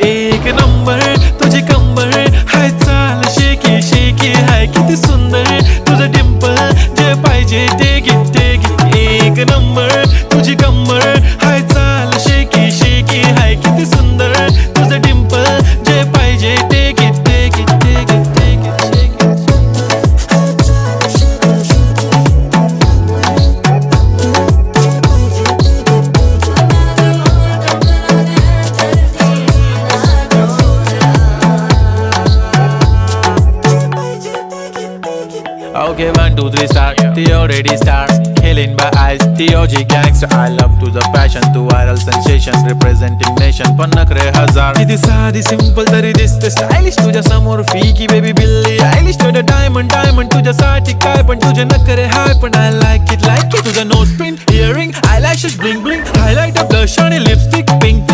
एक नंबर तुझी कंबर हाय चाल शेकी शेकी हाय किती सुंदर तुझं डिंपल जे पाहिजे ते घे एक नंबर तुझी कंबर हाय चाल शेकी शेकी हाय किती सुंदर तुझं डिंपल जे पाहिजे ते घे Okay, 1, 2, 3 start. The already start. Killing by eyes. The OG gangster. I love to the passion, to viral sensation, representing nation. पण नखरे हजार. किती साधी सिंपल तरी दिसते स्टायलिश तुझ्या समोर फीकी बेबी बिल्ली आयलिश तुझं डायमंड डायमंड तुझ्यासाठी काय पण तुझे नखरे हाय पण I like it तुझं nose pin earring eyelashes bling bling highlight blush आणि लिपस्टिक पिंक